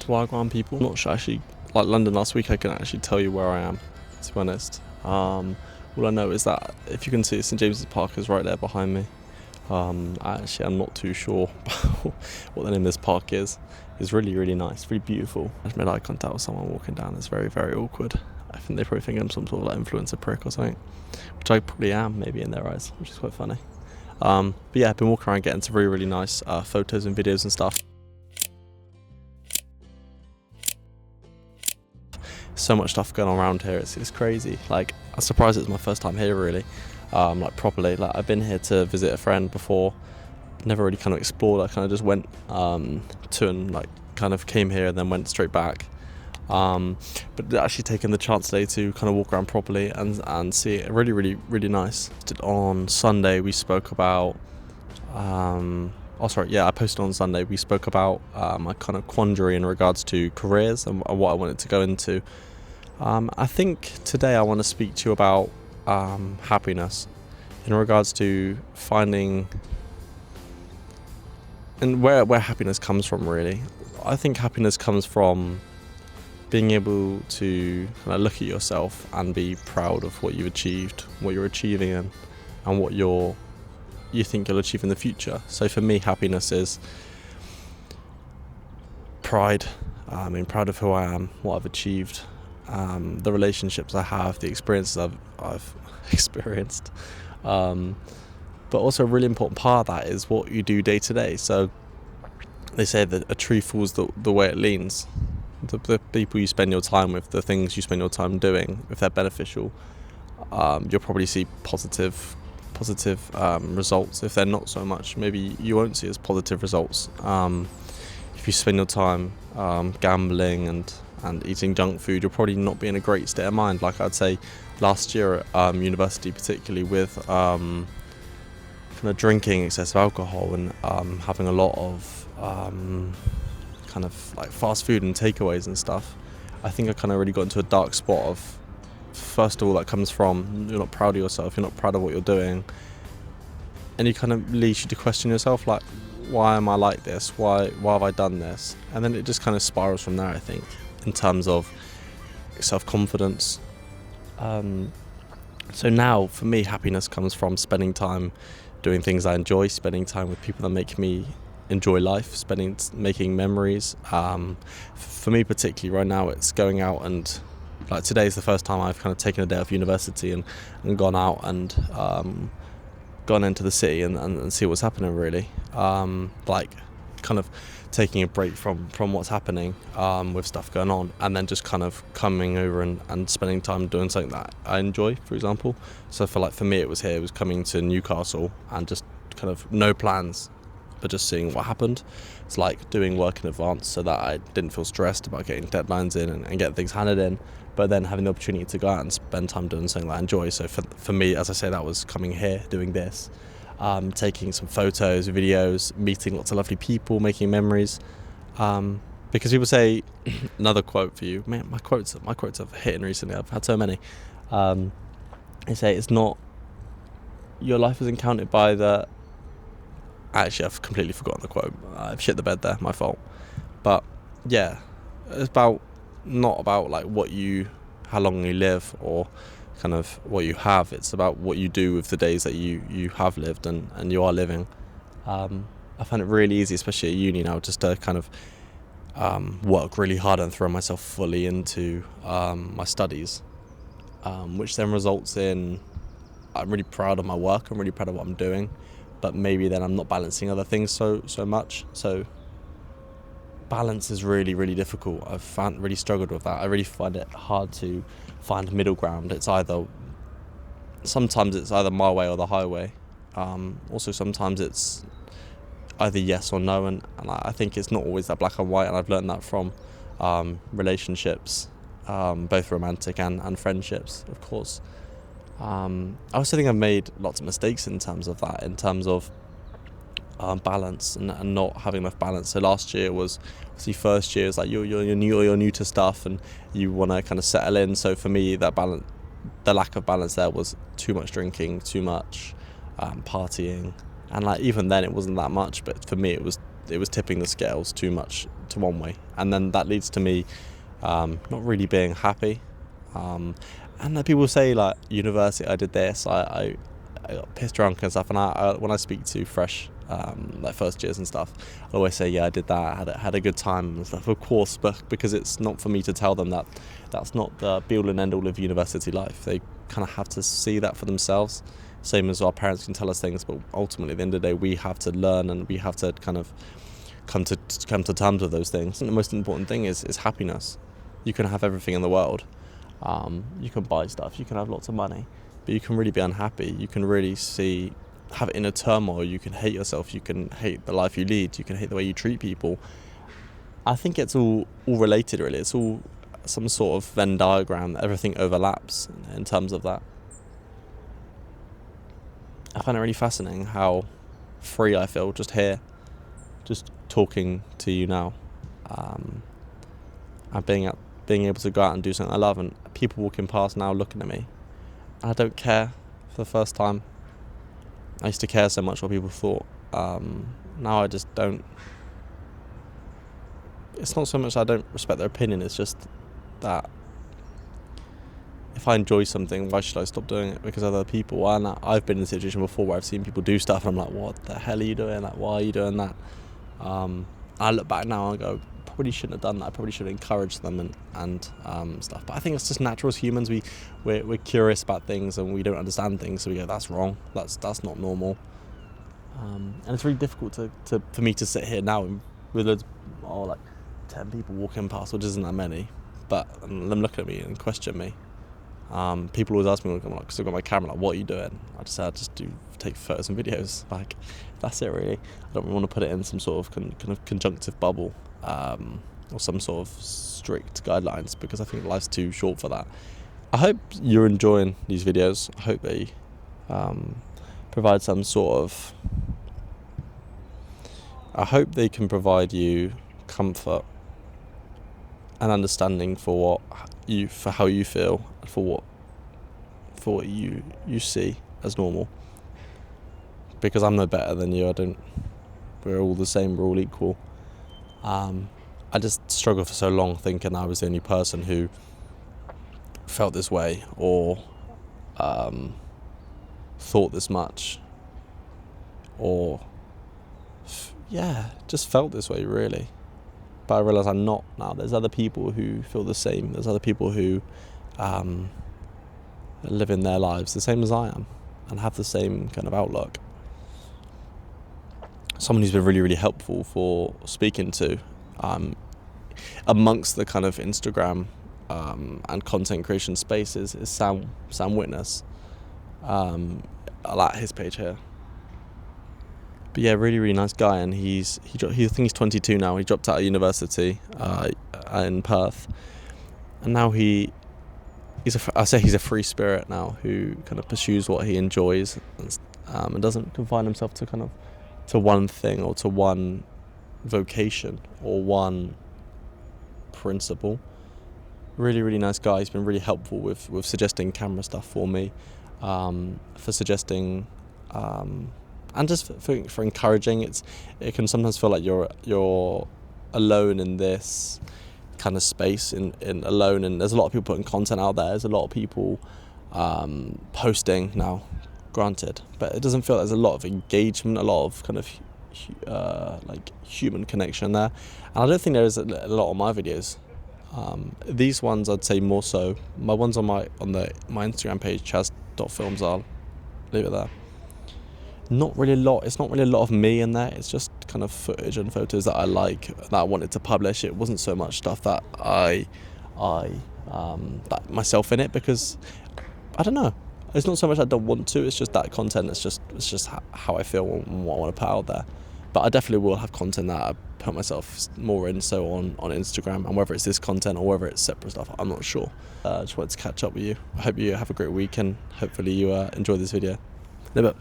to Wagwan people. I'm not sure actually, like London last week, I can actually tell you where I am, to be honest. All I know is that, if you can see, St James's Park is right there behind me. I'm not too sure what the name of this park is. It's really, really nice, really beautiful. I just made eye contact with someone walking down. It's very, very awkward. I think they probably think I'm some sort of like influencer prick or something, which I probably am, maybe in their eyes, which is quite funny. But yeah, I've been walking around getting some really, really nice photos and videos and stuff. So much stuff going on around here, it's crazy. Like, I'm surprised it's my first time here really, like properly. Like, I've been here to visit a friend before, never really kind of explored. I kind of just went to and like kind of came here and then went straight back. But actually taking the chance today to kind of walk around properly and see it, really, really, really nice. On Sunday we spoke about I posted on Sunday. We spoke about my kind of quandary in regards to careers and what I wanted to go into. I think today I want to speak to you about happiness in regards to finding and where happiness comes from, really. I think happiness comes from being able to kind of look at yourself and be proud of what you've achieved, what you're achieving, and what you think you'll achieve in the future. So for me, happiness is pride. Proud of who I am, what I've achieved, the relationships I have, the experiences I've experienced. But also a really important part of that is what you do day to day. So they say that a tree falls the way it leans. The people you spend your time with, the things you spend your time doing, if they're beneficial, you'll probably see positive results. If they're not so much, maybe you won't see as positive results. If you spend your time gambling and eating junk food, you'll probably not be in a great state of mind. Like I'd say last year at university, particularly with kind of drinking excessive alcohol and having a lot of kind of like fast food and takeaways and stuff, I think I kind of really got into a dark spot of, first of all, that comes from you're not proud of yourself, you're not proud of what you're doing, and it kind of leads you to question yourself, like, why am I like this? Why have I done this? And then it just kind of spirals from there, I think, in terms of self-confidence. So now, for me, happiness comes from spending time doing things I enjoy, spending time with people that make me enjoy life, making memories. For me particularly right now, it's going out and, like, today's the first time I've kind of taken a day off university and gone out and gone into the city and see what's happening, really. Like, kind of taking a break from what's happening with stuff going on, and then just kind of coming over and spending time doing something that I enjoy, for example. So for me, it was coming to Newcastle and just kind of no plans, but just seeing what happened. It's like doing work in advance so that I didn't feel stressed about getting deadlines in and getting things handed in, but then having the opportunity to go out and spend time doing something that I enjoy. So for me, as I say, that was coming here, doing this, taking some photos, videos, meeting lots of lovely people, making memories. Because people say, another quote for you, man, my quotes have hitting recently, I've had so many. They say it's not, your life isn't counted by the, actually I've completely forgotten the quote, I've shit the bed there, my fault. But yeah, it's not about like how long you live or kind of what you have. It's about what you do with the days that you have lived and you are living. I find it really easy, especially at uni now, just to kind of work really hard and throw myself fully into my studies, which then results in, I'm really proud of my work, I'm really proud of what I'm doing, but maybe then I'm not balancing other things so much. So balance is really, really difficult. I've really struggled with that. I really find it hard to find middle ground. Sometimes it's either my way or the highway. Also sometimes it's either yes or no, and I think it's not always that black and white, and I've learned that from relationships, both romantic and friendships, of course. I also think I've made lots of mistakes in terms of that, in terms of balance and not having enough balance. So last year was obviously first year, it's like you're new to stuff and you want to kind of settle in. So for me, that balance, the lack of balance there was too much drinking, too much partying, and like even then it wasn't that much, but for me it was it was tipping the scales too much to one way, and then that leads to me not really being happy. And then people say like university, I did this, I got pissed drunk and stuff, and I when I speak to fresh like first years and stuff, I always say, yeah, I did that, had a good time and stuff, of course, but because it's not for me to tell them that that's not the be all and end all of university life. They kind of have to see that for themselves, same as our parents can tell us things, but ultimately at the end of the day we have to learn, and we have to kind of come to terms with those things. And the most important thing is happiness. You can have everything in the world, you can buy stuff, you can have lots of money, but you can really be unhappy. You can really have inner turmoil. You can hate yourself. You can hate the life you lead. You can hate the way you treat people. I think it's all related, really. It's all some sort of Venn diagram. Everything overlaps in terms of that. I find it really fascinating how free I feel just here, just talking to you now, and being able to go out and do something I love, and people walking past now looking at me. I don't care for the first time. I used to care so much what people thought. Now I just don't. It's not so much I don't respect their opinion, it's just that if I enjoy something, why should I stop doing it because other people? And I've been in a situation before where I've seen people do stuff and I'm like, what the hell are you doing? Like, why are you doing that? I look back now and I go, probably shouldn't have done that. I probably should have encouraged them and stuff. But I think it's just natural as humans. We're curious about things and we don't understand things, so we go, that's wrong. That's not normal. And it's really difficult for me to sit here now with like 10 people walking past, which isn't that many, but them looking at me and question me. People always ask me, because I've got my camera, like, what are you doing? I just say, I just take photos and videos. Like, that's it really. I don't really want to put it in some sort of kind of conjunctive bubble, or some sort of strict guidelines, because I think life's too short for that. I hope you're enjoying these videos. I hope they provide some sort of... I hope they can provide you comfort and understanding for how you feel, for what you see as normal. Because I'm no better than you. We're all the same. We're all equal. I just struggled for so long thinking I was the only person who felt this way or thought this much, or just felt this way really. But I realise I'm not now. There's other people who feel the same. There's other people who live in their lives the same as I am and have the same kind of outlook. Someone who's been really, really helpful for speaking to amongst the kind of Instagram and content creation spaces is Sam Witness. I like his page here. But yeah, really, really nice guy, and I think he's 22 now. He dropped out of university in Perth, and now he's a free spirit now who kind of pursues what he enjoys and doesn't confine himself to one thing or to one vocation or one principle. Really, really nice guy. He's been really helpful with suggesting camera stuff for me, for suggesting. And just for encouraging. It can sometimes feel like you're alone in this kind of space, in alone, and there's a lot of people putting content out there. There's a lot of people posting now, granted, but it doesn't feel like there's a lot of engagement, a lot of kind of like human connection there. And I don't think there is a lot on my videos. These ones I'd say more so. My ones on my Instagram page, chaz.films, I'll leave it there. Not really a lot. It's not really a lot of me in there. It's just kind of footage and photos that I like, that I wanted to publish. It wasn't so much stuff that I that myself in it, because I don't know. It's not so much I don't want to. It's just that content. It's just how I feel and what I want to put out there. But I definitely will have content that I put myself more in. So on Instagram, and whether it's this content or whether it's separate stuff, I'm not sure. Just wanted to catch up with you. I hope you have a great week, and hopefully you enjoy this video. In a bit.